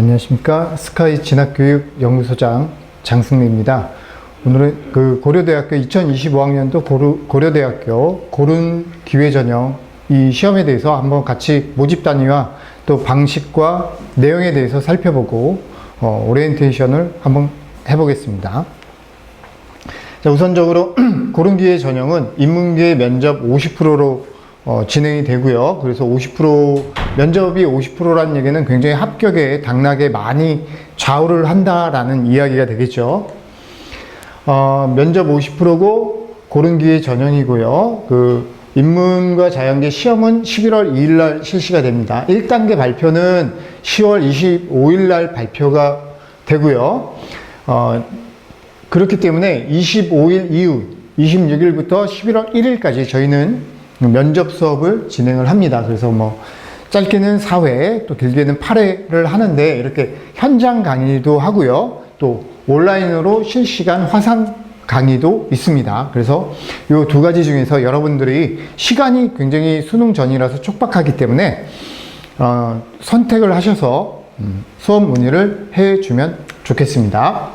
안녕하십니까. 스카이 진학교육연구소장 장승래입니다. 오늘은 그 고려대학교 2025학년도 고려대학교 고른기회전형 이 시험에 대해서 한번 같이 모집 단위와 또 방식과 내용에 대해서 살펴보고 오리엔테이션을 한번 해보겠습니다. 자, 우선적으로 고른기회전형은 인문계 면접 50%로 진행이 되고요. 그래서 50% 면접이 50%라는 얘기는 굉장히 합격에 당락에 많이 좌우를 한다라는 이야기가 되겠죠. 면접 50%고 고른기회 전형이고요. 그 인문과 자연계 시험은 11월 2일 날 실시가 됩니다. 1단계 발표는 10월 25일 날 발표가 되고요. 그렇기 때문에 25일 이후 26일부터 11월 1일까지 저희는 면접 수업을 진행을 합니다. 그래서 뭐 짧게는 4회, 또 길게는 8회를 하는데 이렇게 현장 강의도 하고요. 또 온라인으로 실시간 화상 강의도 있습니다. 그래서 이 두 가지 중에서 여러분들이 시간이 굉장히 수능 전이라서 촉박하기 때문에 선택을 하셔서 수업 문의를 해주면 좋겠습니다.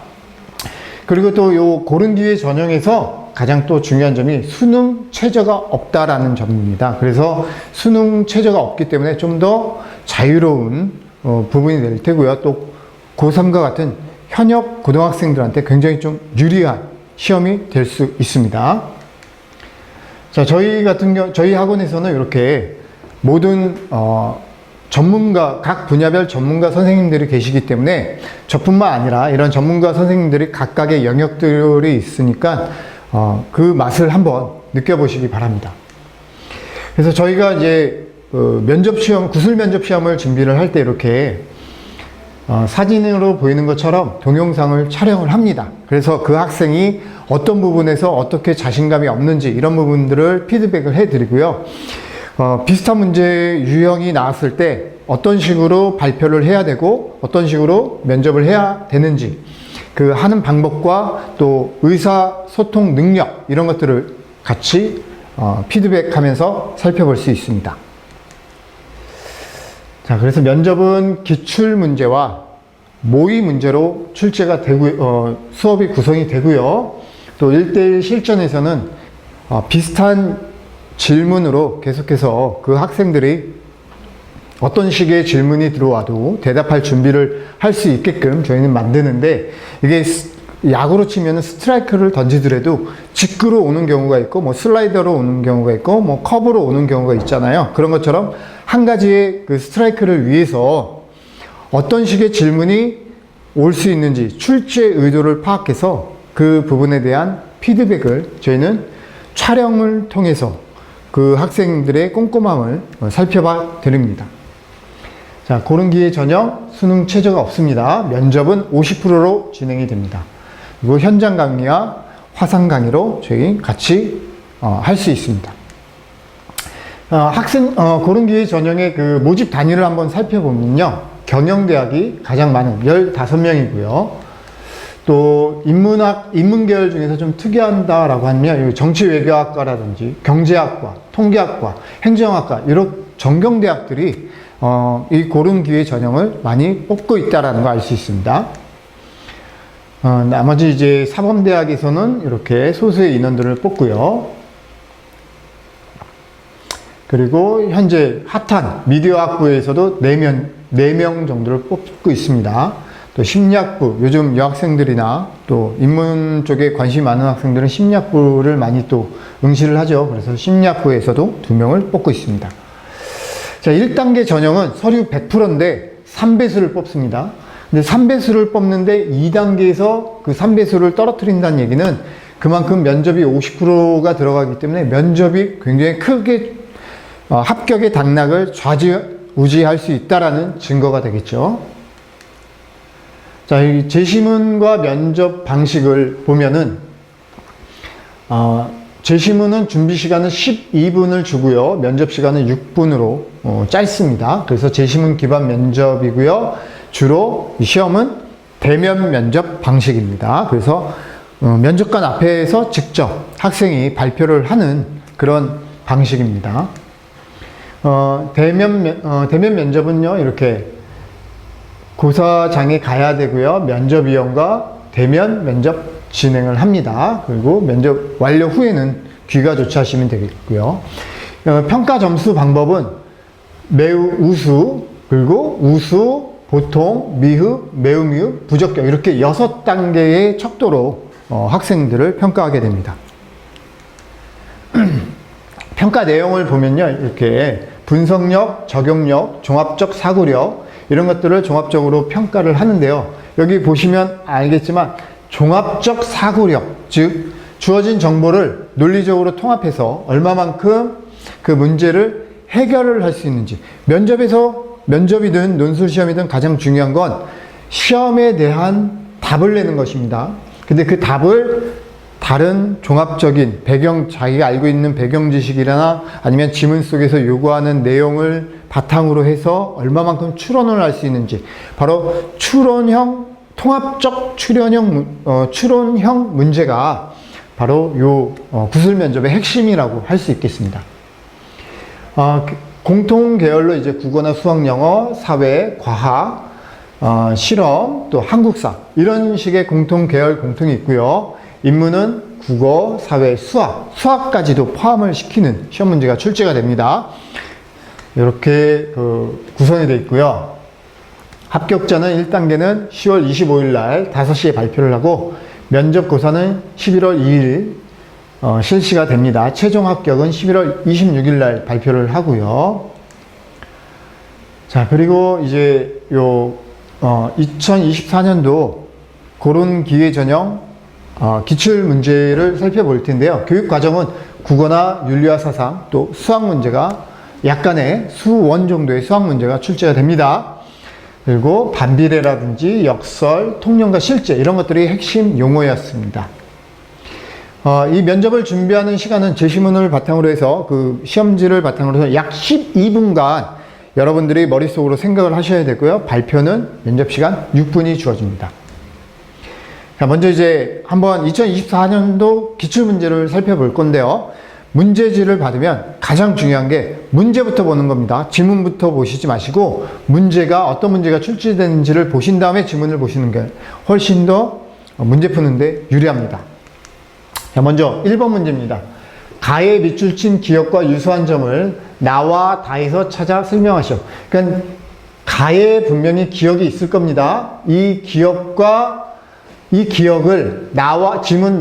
그리고 또 이 고른기회 전형에서 가장 또 중요한 점이 수능 최저가 없다라는 점입니다. 그래서 수능 최저가 없기 때문에 좀 더 자유로운 부분이 될 테고요. 또 고3과 같은 현역 고등학생들한테 굉장히 좀 유리한 시험이 될 수 있습니다. 자, 저희 학원에서는 이렇게 모든 전문가, 각 분야별 전문가 선생님들이 계시기 때문에 저뿐만 아니라 이런 전문가 선생님들이 각각의 영역들이 있으니까 그 맛을 한번 느껴보시기 바랍니다. 그래서 저희가 이제 면접시험, 구술 면접시험을 준비를 할 때 이렇게 사진으로 보이는 것처럼 동영상을 촬영을 합니다. 그래서 그 학생이 어떤 부분에서 어떻게 자신감이 없는지 이런 부분들을 피드백을 해드리고요. 비슷한 문제 유형이 나왔을 때 어떤 식으로 발표를 해야 되고 어떤 식으로 면접을 해야 되는지 그 하는 방법과 또 의사소통 능력 이런 것들을 같이 피드백하면서 살펴볼 수 있습니다. 자, 그래서 면접은 기출 문제와 모의 문제로 출제가 되고 수업이 구성이 되고요. 또 1대1 실전에서는 비슷한 질문으로 계속해서 그 학생들이 어떤 식의 질문이 들어와도 대답할 준비를 할 수 있게끔 저희는 만드는데 이게 야구로 치면 스트라이크를 던지더라도 직구로 오는 경우가 있고 뭐 슬라이더로 오는 경우가 있고 뭐 커브로 오는 경우가 있잖아요. 그런 것처럼 한 가지의 그 스트라이크를 위해서 어떤 식의 질문이 올 수 있는지 출제 의도를 파악해서 그 부분에 대한 피드백을 저희는 촬영을 통해서 그 학생들의 꼼꼼함을 살펴봐 드립니다. 자, 고른기회 전형 수능 최저가 없습니다. 면접은 50%로 진행이 됩니다. 그리고 현장 강의와 화상 강의로 저희 같이 할 수 있습니다. 고른기회 전형의 그 모집 단위를 한번 살펴보면요. 경영대학이 가장 많은 15명이고요. 또 인문계열 중에서 좀 특이하다라고 하면 정치외교학과라든지 경제학과, 통계학과, 행정학과 이런 전경대학들이 이 고른기회 전형을 많이 뽑고 있다라는 거 알 수 있습니다. 나머지 이제 사범대학에서는 이렇게 소수의 인원들을 뽑고요. 그리고 현재 핫한 미디어학부에서도 4명 정도를 뽑고 있습니다. 또 심리학부, 요즘 여학생들이나 또 인문 쪽에 관심이 많은 학생들은 심리학부를 많이 또 응시를 하죠. 그래서 심리학부에서도 2명을 뽑고 있습니다. 자, 1단계 전형은 서류 100%인데 3배수를 뽑습니다. 근데 3배수를 뽑는데 2단계에서 그 3배수를 떨어뜨린다는 얘기는 그만큼 면접이 50%가 들어가기 때문에 면접이 굉장히 크게 합격의 당락을 좌지우지할 수 있다라는 증거가 되겠죠. 자, 이 제시문과 면접 방식을 보면은 제시문은 준비 시간은 12분을 주고요. 면접 시간은 6분으로 짧습니다. 그래서 제시문 기반 면접이고요. 주로 이 시험은 대면 면접 방식입니다. 그래서 면접관 앞에서 직접 학생이 발표를 하는 그런 방식입니다. 대면 면접은요, 이렇게 고사장에 가야 되고요. 면접위원과 대면 면접 진행을 합니다. 그리고 면접 완료 후에는 귀가 조치하시면 되겠고요. 평가 점수 방법은 매우 우수, 그리고 우수, 보통, 미흡, 매우 미흡, 부적격 이렇게 6단계의 척도로 학생들을 평가하게 됩니다. 평가 내용을 보면요. 이렇게 분석력, 적용력, 종합적 사고력 이런 것들을 종합적으로 평가를 하는데요. 여기 보시면 알겠지만 종합적 사고력, 즉 주어진 정보를 논리적으로 통합해서 얼마만큼 그 문제를 해결을 할 수 있는지, 면접이든 논술시험이든 가장 중요한 건 시험에 대한 답을 내는 것입니다. 근데 그 답을 다른 종합적인 배경, 자기가 알고 있는 배경 지식이나 아니면 지문 속에서 요구하는 내용을 바탕으로 해서 얼마만큼 추론을 할 수 있는지, 바로 통합적 추론형 문제가 바로 요 구술 면접의 핵심이라고 할 수 있겠습니다. 공통 계열로 이제 국어나 수학, 영어, 사회, 과학, 실험, 또 한국사 이런 식의 공통 계열 공통이 있고요. 인문은 국어, 사회, 수학까지도 포함을 시키는 시험 문제가 출제가 됩니다. 이렇게 구성이 되어 있고요. 합격자는 1단계는 10월 25일 날 5시에 발표를 하고 면접고사는 11월 2일 실시가 됩니다. 최종 합격은 11월 26일 날 발표를 하고요. 자, 그리고 이제 2024년도 고른기회전형 기출 문제를 살펴볼 텐데요. 교육 과정은 국어나 윤리와 사상, 또 수학 문제가 약간의 수원 정도의 수학 문제가 출제가 됩니다. 그리고 반비례라든지 역설, 통념과 실제 이런 것들이 핵심 용어였습니다. 이 면접을 준비하는 시간은 제시문을 바탕으로 해서 그 시험지를 바탕으로 해서 약 12분간 여러분들이 머릿속으로 생각을 하셔야 되고요. 발표는 면접 시간 6분이 주어집니다. 자, 먼저 이제 한번 2024년도 기출문제를 살펴볼 건데요. 문제지를 받으면 가장 중요한 게 문제부터 보는 겁니다. 지문부터 보시지 마시고 어떤 문제가 출제되는지를 보신 다음에 지문을 보시는 게 훨씬 더 문제 푸는데 유리합니다. 자, 먼저 1번 문제입니다. 가에 밑줄 친 기억과 유사한 점을 나와 다에서 찾아 설명하시오. 그러니까 가에 분명히 기억이 있을 겁니다. 이 기억을 지문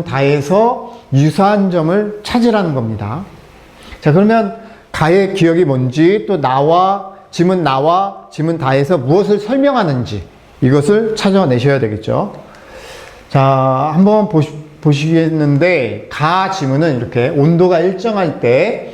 다에서 유사한 점을 찾으라는 겁니다. 자, 그러면 가의 기억이 뭔지, 또 지문 다에서 무엇을 설명하는지 이것을 찾아내셔야 되겠죠. 자, 한번 보시겠는데 가 지문은 이렇게 온도가 일정할 때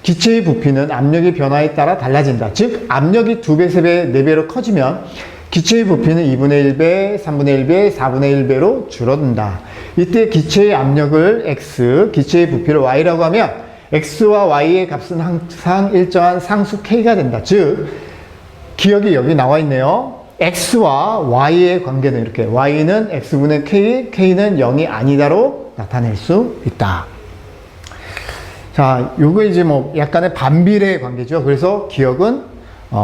기체의 부피는 압력의 변화에 따라 달라진다. 즉 압력이 2배, 3배, 4배로 커지면 기체의 부피는 2분의 1배, 3분의 1배, 4분의 1배로 줄어든다. 이때 기체의 압력을 x, 기체의 부피를 y라고 하면 x와 y의 값은 항상 일정한 상수 k가 된다. 즉 기억이 여기 나와 있네요. x와 y의 관계는 이렇게 y는 x분의 k, k는 0이 아니다로 나타낼 수 있다. 자, 요거 이제 약간의 반비례 관계죠. 그래서 기억은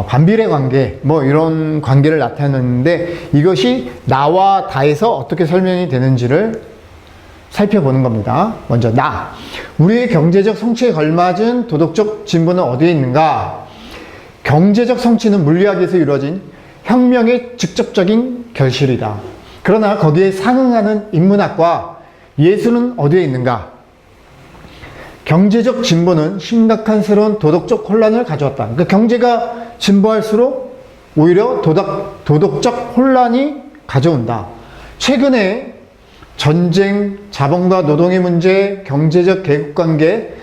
반비례 관계, 이런 관계를 나타내는데 이것이 나와 다에서 어떻게 설명이 되는지를 살펴보는 겁니다. 먼저 우리의 경제적 성취에 걸맞은 도덕적 진보는 어디에 있는가? 경제적 성취는 물리학에서 이루어진 혁명의 직접적인 결실이다. 그러나 거기에 상응하는 인문학과 예술은 어디에 있는가? 경제적 진보는 심각한 새로운 도덕적 혼란을 가져왔다. 그러니까 경제가 진보할수록 오히려 도덕적 혼란이 가져온다. 최근에 전쟁, 자본과 노동의 문제, 경제적 계급관계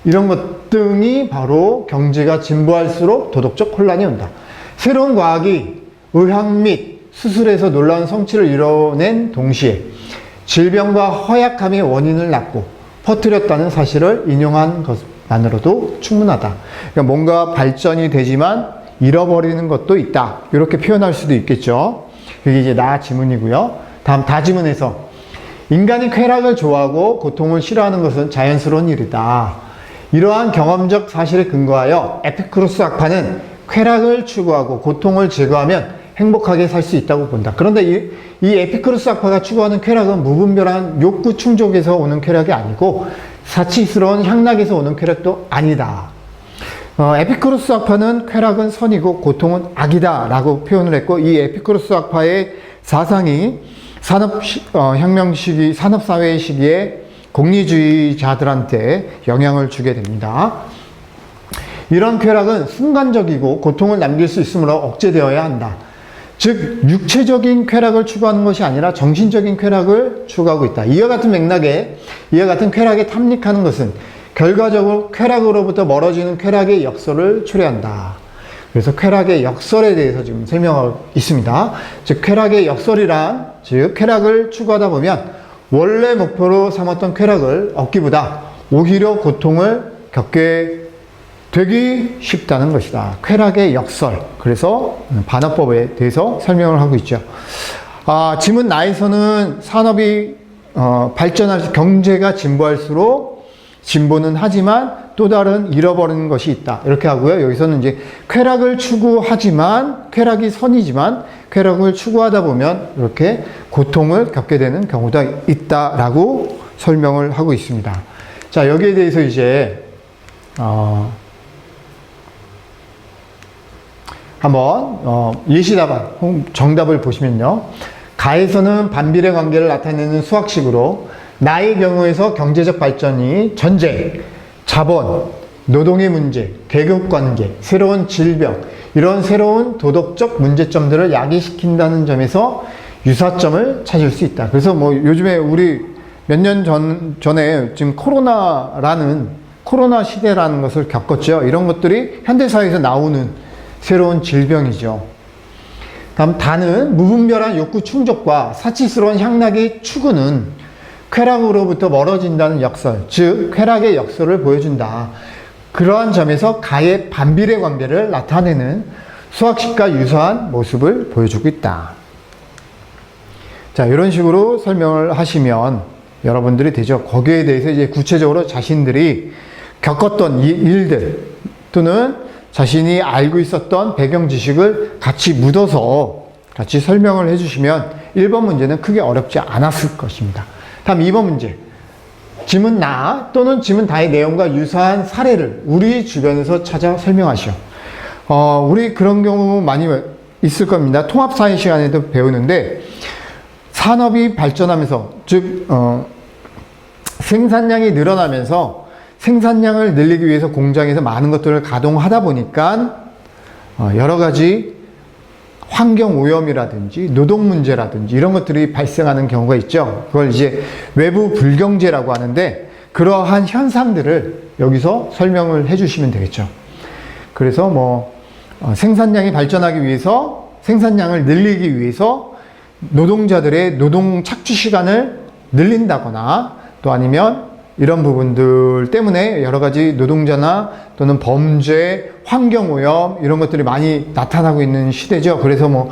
이런 것 등이 바로 경제가 진보할수록 도덕적 혼란이 온다. 새로운 과학이 의학 및 수술에서 놀라운 성취를 이뤄낸 동시에 질병과 허약함의 원인을 낳고 퍼뜨렸다는 사실을 인용한 것만으로도 충분하다. 그러니까 뭔가 발전이 되지만 잃어버리는 것도 있다. 이렇게 표현할 수도 있겠죠. 이게 이제 지문이고요. 다음 다지문에서 인간이 쾌락을 좋아하고 고통을 싫어하는 것은 자연스러운 일이다. 이러한 경험적 사실에 근거하여 에피쿠로스 학파는 쾌락을 추구하고 고통을 제거하면 행복하게 살 수 있다고 본다. 그런데 이 에피쿠로스 학파가 추구하는 쾌락은 무분별한 욕구 충족에서 오는 쾌락이 아니고 사치스러운 향락에서 오는 쾌락도 아니다. 에피쿠로스 학파는 쾌락은 선이고 고통은 악이다 라고 표현을 했고, 이 에피쿠로스 학파의 사상이 산업혁명 시기, 산업사회 시기에 공리주의자들한테 영향을 주게 됩니다. 이런 쾌락은 순간적이고 고통을 남길 수 있으므로 억제되어야 한다. 즉 육체적인 쾌락을 추구하는 것이 아니라 정신적인 쾌락을 추구하고 있다. 이와 같은 맥락에 이와 같은 쾌락에 탐닉하는 것은 결과적으로 쾌락으로부터 멀어지는 쾌락의 역설을 초래한다. 그래서 쾌락의 역설에 대해서 지금 설명하고 있습니다. 즉 쾌락의 역설이란, 즉 쾌락을 추구하다 보면 원래 목표로 삼았던 쾌락을 얻기보다 오히려 고통을 겪게 되기 쉽다는 것이다. 쾌락의 역설. 그래서 반어법에 대해서 설명을 하고 있죠. 지문 나에서는 산업이 발전할수록, 경제가 진보할수록 진보는 하지만 또 다른 잃어버리는 것이 있다. 이렇게 하고요. 여기서는 이제 쾌락을 추구하지만, 쾌락이 선이지만 쾌락을 추구하다 보면 이렇게 고통을 겪게 되는 경우가 있다라고 설명을 하고 있습니다. 자, 여기에 대해서 이제 한번 예시답안 정답을 보시면요. 가에서는 반비례 관계를 나타내는 수학식으로 나의 경우에서 경제적 발전이 전쟁, 자본, 노동의 문제, 계급 관계, 새로운 질병, 이런 새로운 도덕적 문제점들을 야기시킨다는 점에서 유사점을 찾을 수 있다. 그래서 뭐 요즘에 우리 몇 년 전에 지금 코로나 시대라는 것을 겪었죠. 이런 것들이 현대사회에서 나오는 새로운 질병이죠. 다음 다는 무분별한 욕구 충족과 사치스러운 향락의 추구는 쾌락으로부터 멀어진다는 역설, 즉 쾌락의 역설을 보여준다. 그러한 점에서 가의 반비례 관계를 나타내는 수학식과 유사한 모습을 보여주고 있다. 자, 이런 식으로 설명을 하시면 여러분들이 되죠. 거기에 대해서 이제 구체적으로 자신들이 겪었던 이 일들 또는 자신이 알고 있었던 배경 지식을 같이 묻어서 같이 설명을 해주시면 1번 문제는 크게 어렵지 않았을 것입니다. 다음 2번 문제. 지문 나 또는 지문 다의 내용과 유사한 사례를 우리 주변에서 찾아 설명하시오. 우리 그런 경우 많이 있을 겁니다. 통합사회 시간에도 배우는데 산업이 발전하면서, 즉 생산량이 늘어나면서 생산량을 늘리기 위해서 공장에서 많은 것들을 가동하다 보니까 여러 가지 환경 오염이라든지 노동 문제라든지 이런 것들이 발생하는 경우가 있죠. 그걸 이제 외부 불경제라고 하는데 그러한 현상들을 여기서 설명을 해주시면 되겠죠. 그래서 뭐 생산량이 발전하기 위해서, 생산량을 늘리기 위해서 노동자들의 노동 착취 시간을 늘린다거나 또 아니면 이런 부분들 때문에 여러 가지 노동자나 또는 범죄, 환경오염 이런 것들이 많이 나타나고 있는 시대죠. 그래서 뭐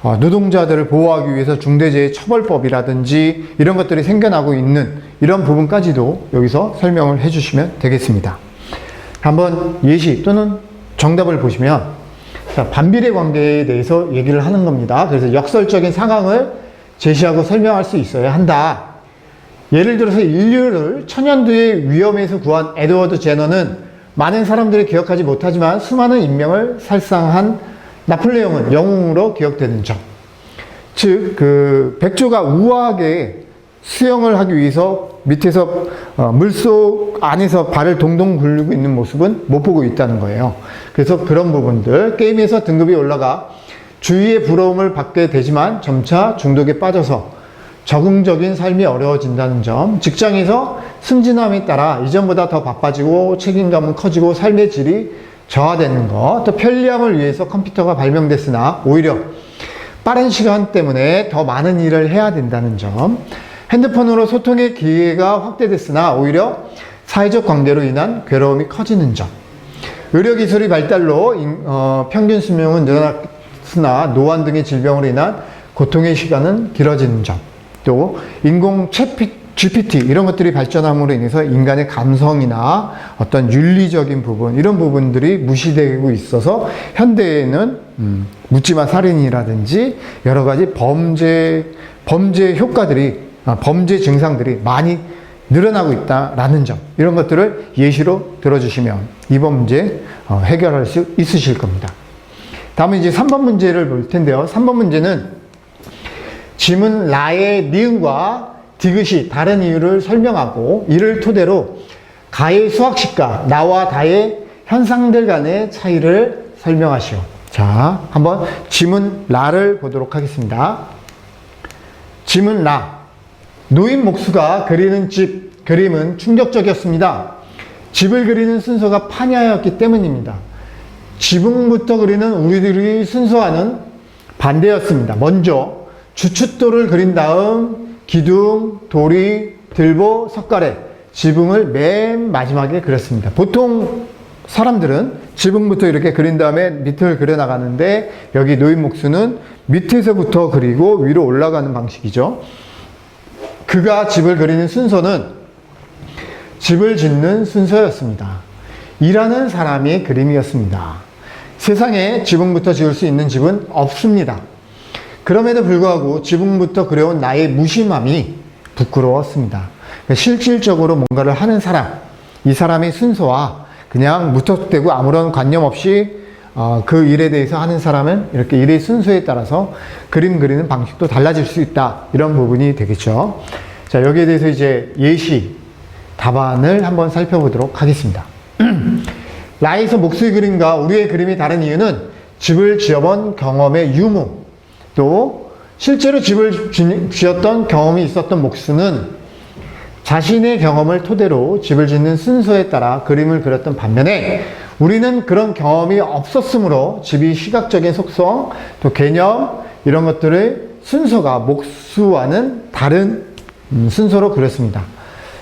노동자들을 보호하기 위해서 중대재해처벌법이라든지 이런 것들이 생겨나고 있는 이런 부분까지도 여기서 설명을 해주시면 되겠습니다. 한번 예시 또는 정답을 보시면, 자, 반비례 관계에 대해서 얘기를 하는 겁니다. 그래서 역설적인 상황을 제시하고 설명할 수 있어야 한다. 예를 들어서 인류를 천연두의 위험에서 구한 에드워드 제너는 많은 사람들이 기억하지 못하지만 수많은 인명을 살상한 나폴레옹은 영웅으로 기억되는 점. 즉, 백조가 우아하게 수영을 하기 위해서 밑에서 물속 안에서 발을 동동 굴리고 있는 모습은 못 보고 있다는 거예요. 그래서 그런 부분들, 게임에서 등급이 올라가 주위의 부러움을 받게 되지만 점차 중독에 빠져서 적응적인 삶이 어려워진다는 점, 직장에서 승진함에 따라 이전보다 더 바빠지고 책임감은 커지고 삶의 질이 저하되는 것, 또 편리함을 위해서 컴퓨터가 발명됐으나 오히려 빠른 시간 때문에 더 많은 일을 해야 된다는 점, 핸드폰으로 소통의 기회가 확대됐으나 오히려 사회적 관계로 인한 괴로움이 커지는 점, 의료기술의 발달로 평균 수명은 늘어났으나 노안 등의 질병으로 인한 고통의 시간은 길어지는 점, 또 인공 GPT 이런 것들이 발전함으로 인해서 인간의 감성이나 어떤 윤리적인 부분 이런 부분들이 무시되고 있어서 현대에는 묻지마 살인이라든지 여러 가지 범죄 효과들이 범죄 증상들이 많이 늘어나고 있다라는 점 이런 것들을 예시로 들어주시면 이번 문제 해결할 수 있으실 겁니다. 다음은 이제 3번 문제를 볼 텐데요. 3번 문제는 지문 라의 니은과 디귿이 다른 이유를 설명하고 이를 토대로 가의 수학식과 나와 다의 현상들 간의 차이를 설명하시오. 자, 한번 지문 라를 보도록 하겠습니다. 지문 라. 노인 목수가 그리는 집, 그림은 충격적이었습니다. 집을 그리는 순서가 판이하였기 때문입니다. 지붕부터 그리는 우리들의 순서와는 반대였습니다. 먼저 주춧돌을 그린 다음 기둥, 도리, 들보, 석가래, 지붕을 맨 마지막에 그렸습니다. 보통 사람들은 지붕부터 이렇게 그린 다음에 밑을 그려나가는데 여기 노인 목수는 밑에서부터 그리고 위로 올라가는 방식이죠. 그가 집을 그리는 순서는 집을 짓는 순서였습니다. 일하는 사람의 그림이었습니다. 세상에 지붕부터 지을 수 있는 집은 없습니다. 그럼에도 불구하고 지붕부터 그려온 나의 무심함이 부끄러웠습니다. 실질적으로 뭔가를 하는 사람, 이 사람의 순서와 그냥 무턱대고 아무런 관념 없이 그 일에 대해서 하는 사람은 이렇게 일의 순서에 따라서 그림 그리는 방식도 달라질 수 있다. 이런 부분이 되겠죠. 자, 여기에 대해서 이제 예시, 답안을 한번 살펴보도록 하겠습니다. 라에서 목수의 그림과 우리의 그림이 다른 이유는 집을 지어본 경험의 유무, 또 실제로 집을 지었던 경험이 있었던 목수는 자신의 경험을 토대로 집을 짓는 순서에 따라 그림을 그렸던 반면에 우리는 그런 경험이 없었으므로 집이 시각적인 속성, 또 개념 이런 것들의 순서가 목수와는 다른 순서로 그렸습니다.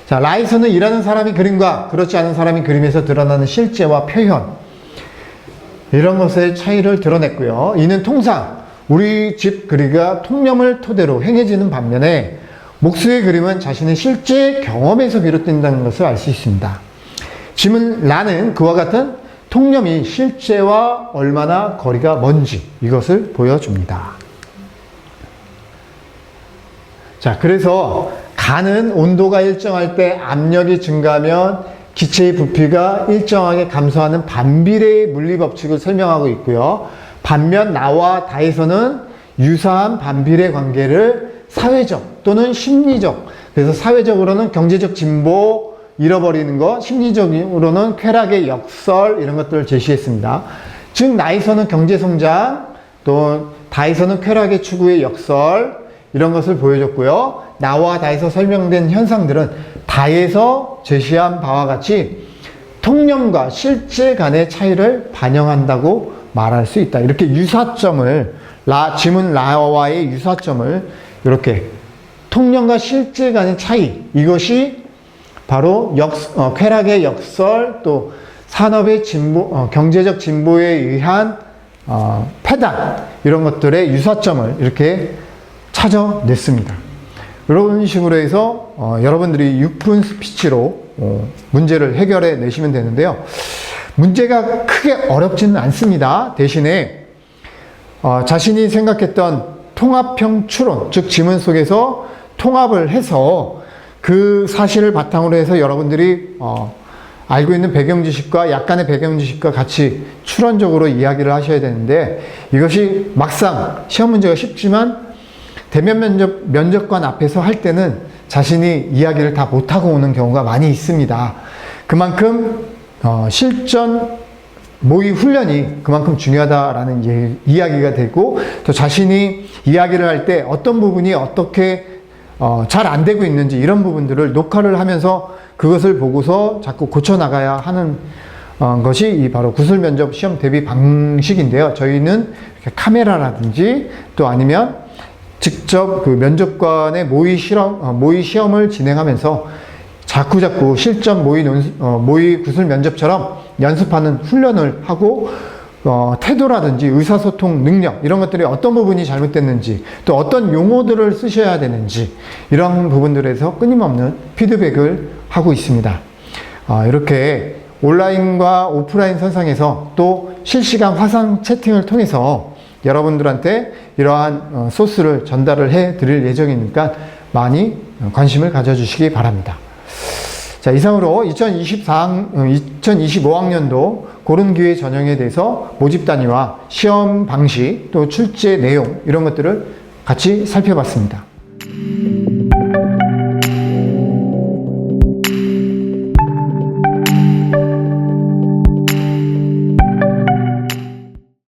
자, 라에서는 일하는 사람이 그림과 그렇지 않은 사람이 그림에서 드러나는 실제와 표현 이런 것의 차이를 드러냈고요. 이는 통상 우리 집 그리기가 통념을 토대로 행해지는 반면에 목수의 그림은 자신의 실제 경험에서 비롯된다는 것을 알 수 있습니다. 지문 라는 그와 같은 통념이 실제와 얼마나 거리가 먼지 이것을 보여줍니다. 자, 그래서 가는 온도가 일정할 때 압력이 증가하면 기체의 부피가 일정하게 감소하는 반비례의 물리법칙을 설명하고 있고요. 반면 나와 다에서는 유사한 반비례 관계를 사회적 또는 심리적, 그래서 사회적으로는 경제적 진보 잃어버리는 것, 심리적으로는 쾌락의 역설 이런 것들을 제시했습니다. 즉 나에서는 경제성장, 또 다에서는 쾌락의 추구의 역설 이런 것을 보여줬고요. 나와 다에서 설명된 현상들은 다에서 제시한 바와 같이 통념과 실제 간의 차이를 반영한다고 말할 수 있다. 이렇게 유사점을 지문 라와의 유사점을 이렇게 통념과 실제 간의 차이 이것이 바로 쾌락의 역설 또 산업의 진보 경제적 진보에 의한 패단 이런 것들의 유사점을 이렇게 찾아냈습니다. 이런 식으로 해서 여러분들이 6분 스피치로 문제를 해결해 내시면 되는데요. 문제가 크게 어렵지는 않습니다. 대신에 자신이 생각했던 통합형 추론, 즉 지문 속에서 통합을 해서 그 사실을 바탕으로 해서 여러분들이 알고 있는 배경 지식과 약간의 배경 지식과 같이 추론적으로 이야기를 하셔야 되는데 이것이 막상 시험 문제가 쉽지만 대면 면접관 앞에서 할 때는 자신이 이야기를 다 못하고 오는 경우가 많이 있습니다. 그만큼 실전 모의 훈련이 그만큼 중요하다라는 이야기가 되고 또 자신이 이야기를 할 때 어떤 부분이 어떻게 잘 안 되고 있는지 이런 부분들을 녹화를 하면서 그것을 보고서 자꾸 고쳐나가야 하는 것이 바로 구술면접 시험 대비 방식인데요. 저희는 카메라라든지 또 아니면 직접 그 면접관의 모의 시험을 진행하면서 자꾸 실전 모의 구술 면접처럼 연습하는 훈련을 하고 태도라든지 의사소통 능력 이런 것들이 어떤 부분이 잘못됐는지 또 어떤 용어들을 쓰셔야 되는지 이런 부분들에서 끊임없는 피드백을 하고 있습니다. 이렇게 온라인과 오프라인 선상에서 또 실시간 화상 채팅을 통해서 여러분들한테 이러한 소스를 전달을 해 드릴 예정이니까 많이 관심을 가져주시기 바랍니다. 자, 이상으로 2025학년도 고른기회 전형에 대해서 모집 단위와 시험 방식 또 출제 내용 이런 것들을 같이 살펴봤습니다.